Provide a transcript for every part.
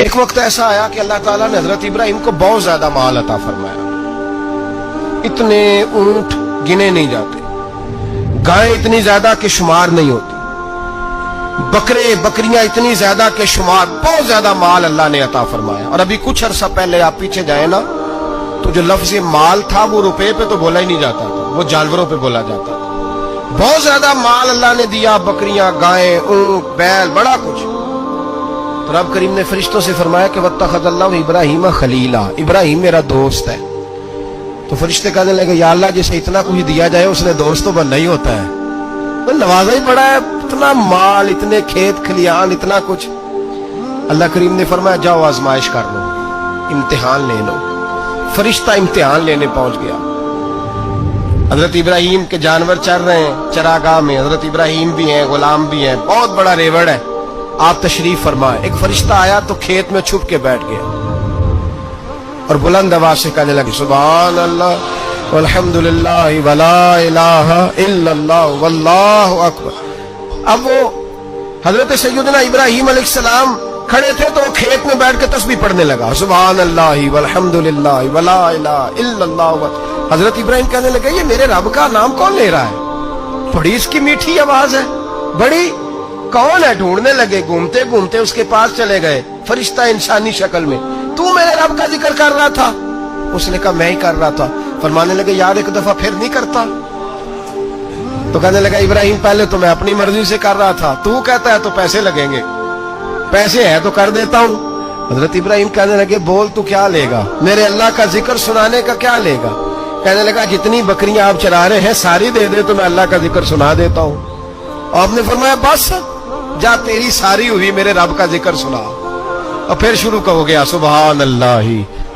ایک وقت ایسا آیا کہ اللہ تعالیٰ نے حضرت ابراہیم کو بہت زیادہ مال عطا فرمایا. اتنے اونٹ گنے نہیں جاتے، گائیں اتنی زیادہ کہ شمار نہیں ہوتی، بکرے بکریاں اتنی زیادہ کہ شمار، بہت زیادہ مال اللہ نے عطا فرمایا. اور ابھی کچھ عرصہ پہلے آپ پیچھے جائیں نا تو جو لفظ مال تھا وہ روپے پہ تو بولا ہی نہیں جاتا تھا، وہ جانوروں پہ بولا جاتا تھا. بہت زیادہ مال اللہ نے دیا، بکریاں، گائیں، اونٹ، بیل، بڑا کچھ. تو رب کریم نے فرشتوں سے فرمایا کہ واتخذ اللہ ابراہیم خلیلا، ابراہیم میرا دوست ہے. تو فرشتے کہنے لگے یا اللہ جسے اتنا کچھ دیا جائے اس نے دوست تو بننا ہی ہوتا ہے، تو نوازا ہی پڑا ہے، اتنا مال، اتنے کھیت کھلیان، اتنا کچھ. اللہ کریم نے فرمایا جاؤ آزمائش کر لو، امتحان لے لو. فرشتہ امتحان لینے پہنچ گیا. حضرت ابراہیم کے جانور چر رہے ہیں چراگاہ میں، حضرت ابراہیم بھی ہیں، غلام بھی ہیں، بہت بڑا ریوڑ ہے. آپ تشریف فرمائے. ایک فرشتہ آیا تو کھیت میں چھپ کے بیٹھ گیا اور بلند آواز سے کہنے لگے سبحان اللہ والحمدللہ ولا الہ الا اللہ واللہ اکبر. اب وہ حضرت سیدنا ابراہیم علیہ السلام کھڑے تھے تو وہ کھیت میں بیٹھ کے تسبیح پڑھنے لگا سبحان اللہ والحمدللہ ولا الہ الا اللہ. حضرت ابراہیم کہنے لگے یہ میرے رب کا نام کون لے رہا ہے؟ بڑی اس کی میٹھی آواز ہے، بڑی، کون ہے؟ ڈھونڈنے لگے، گھومتے گھومتے اس کے پاس چلے گئے. فرشتہ انسانی شکل میں، تو میرے رب کا ذکر کر رہا تھا؟ اس نے کہا میں ہی کر رہا تھا. فرمانے لگے یار ایک دفعہ پھر نہیں کرتا؟ تو کہنے لگا ابراہیم پہلے تو میں اپنی مرضی سے کر رہا تھا، تو کہتا ہے تو پیسے لگیں گے، پیسے ہے تو کر دیتا ہوں. حضرت ابراہیم کہنے لگے بول تو کیا لے گا؟ میرے اللہ کا ذکر سنانے کا کیا لے گا؟ کہنے لگا جتنی بکریاں آپ چرا رہے ہیں ساری دے دے تو میں اللہ کا ذکر سنا دیتا ہوں. آپ نے فرمایا بس جا تیری ساری ہوئی، میرے رب کا ذکر سنا. اور پھر شروع ہو گیا سبحان اللہ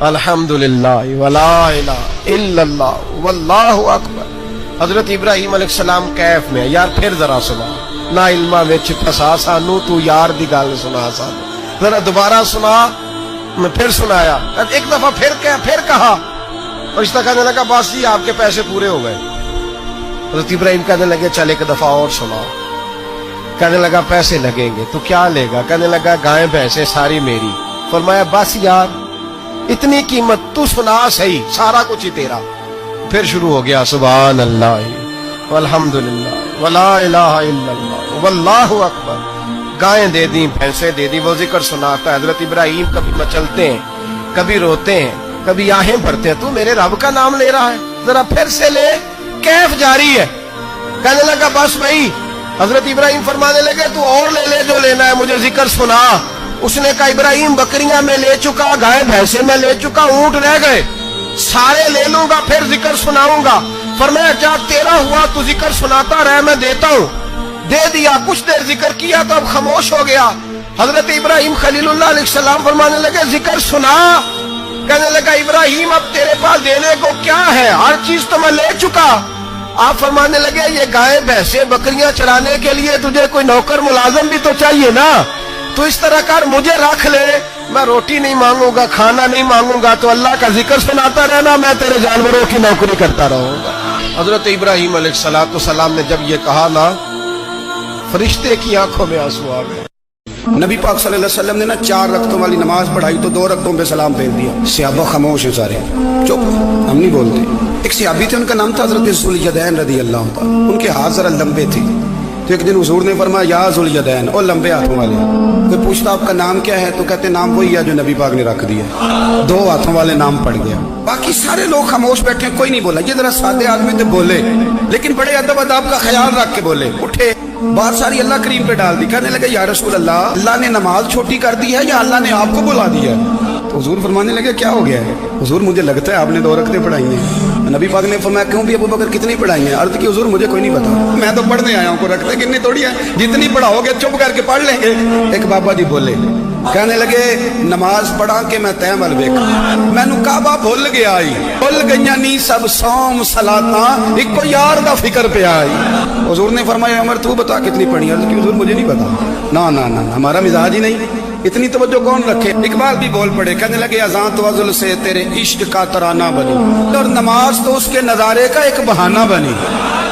الحمدللہ ولا الہ الا اللہ واللہ اکبر. حضرت ابراہیم علیہ السلام کیف میں یار پھر ذرا سنا، نا علما وچ پھسا سانو، تو یار دی گل سنا سانو، ذرا دوبارہ سنا. میں پھر سنایا، ایک دفعہ پھر کہا. فرشتہ کہنے لگا بس جی آپ کے پیسے پورے ہو گئے. حضرت ابراہیم کہنے لگے چل ایک دفعہ اور سناؤ. کہنے لگا پیسے لگیں گے. تو کیا لے گا؟ کہنے لگا گائیں بھینسیں ساری میری. فرمایا بس یار اتنی قیمت، تو سنا صحیح، سارا کچھ ہی تیرا. پھر شروع ہو گیا سبحان اللہ والحمدللہ ولا الہ الا اللہ واللہ اکبر. گائیں دے دی، بھینسیں دے دی، وہ ذکر سناتا ہے. حضرت ابراہیم کبھی مچلتے ہیں، کبھی روتے ہیں، کبھی آہیں بھرتے ہیں. تو میرے رب کا نام لے رہا ہے، ذرا پھر سے لے. کیف جاری ہے. کہنے لگا بس بھائی. حضرت ابراہیم فرمانے لگے تو اور لے لے جو لینا ہے، مجھے ذکر سنا. اس نے کہا ابراہیم بکریاں میں لے چکا، گائے بھینسیں میں لے چکا، اونٹ رہ گئے، سارے لے لوں گا پھر ذکر سناؤں گا. فرمایا جا تیرا ہوا تو ذکر سناتا رہ، میں دیتا ہوں. دے دیا. کچھ دیر ذکر کیا تو اب خاموش ہو گیا. حضرت ابراہیم خلیل اللہ علیہ السلام فرمانے لگے ذکر سنا. کہنے لگا ابراہیم اب تیرے پاس دینے کو کیا ہے؟ ہر چیز تو میں لے چکا. آپ فرمانے لگے یہ گائے بھینسیں بکریاں چرانے کے لیے تجھے کوئی نوکر ملازم بھی تو چاہیے نا. تو اس طرح کر مجھے رکھ لے، میں روٹی نہیں مانگوں گا، کھانا نہیں مانگوں گا، تو اللہ کا ذکر سناتا رہنا، میں تیرے جانوروں کی نوکری کرتا رہوں گا. حضرت ابراہیم علیہ السلام نے جب یہ کہا نا، فرشتے کی آنکھوں میں آنسو آ گئے. نبی پاک صلی اللہ علیہ وسلم نے 4 رکعتوں والی نماز پڑھائی تو 2 رکعتوں پہ سلام پھیر دیا. صحابہ خاموش ہیں سارے، چپ، ہم نہیں بولتے. ایک صحابی تھے، ان کا نام تھا حضرت ذوالیدین رضی اللہ تعالیٰ. ان کے ہاتھ ذرا لمبے تھے. تو ایک دن حضور نے فرمایا یا ذوالیدین، اور لمبے ہاتھوں والے. کوئی پوچھتا آپ کا نام کیا ہے تو کہتے نام وہی ہے جو نبی پاک نے رکھ دیا. 2 ہاتھوں والے نام پڑ گیا. باقی سارے لوگ خاموش بیٹھے، کوئی نہیں بولا. یہ ذرا سادے آدمی تھے، بولے لیکن بڑے ادب اداب کا خیال رکھ کے بولے. اٹھے، بات ساری اللہ کریم پہ ڈال دی. کہنے لگے یا رسول اللہ، اللہ نے نماز چھوٹی کر دی ہے یا اللہ نے آپ کو بلا دیا ہے؟ تو حضور فرمانے لگے کیا ہو گیا ہے؟ حضور مجھے لگتا ہے آپ نے 2 رکعتیں پڑھائی ہیں. نبی پاک نے فرمایا کیوں بھی ابو بکر کتنی پڑھائی ہیں؟ عرض کی حضور مجھے کوئی نہیں پتا، میں تو پڑھنے آیا ہوں، کو رکھتے کتنی تھوڑی ہے، جتنی پڑھاؤ گے چپ کر کے پڑھ لیں گے. ایک بابا جی بولے، کہنے لگے نماز پڑھا کے میں تیمل ویکھا، مینوں کعبہ بھول گیا آئی، بھول گئیاں نی سب صوم صلاتاں، ایک کو یار دا فکر پہ آئی. حضور نے فرمایا عمر تو بتا کتنی پڑھی؟ عرض کی حضور مجھے نہیں پتا. نا نا نا ہمارا مزاج ہی نہیں، اتنی توجہ کون رکھے. اقبال بھی بول پڑے، کہنے لگے اذان تو ازل سے تیرے عشق کا ترانہ بنی، اور نماز تو اس کے نظارے کا ایک بہانہ بنی.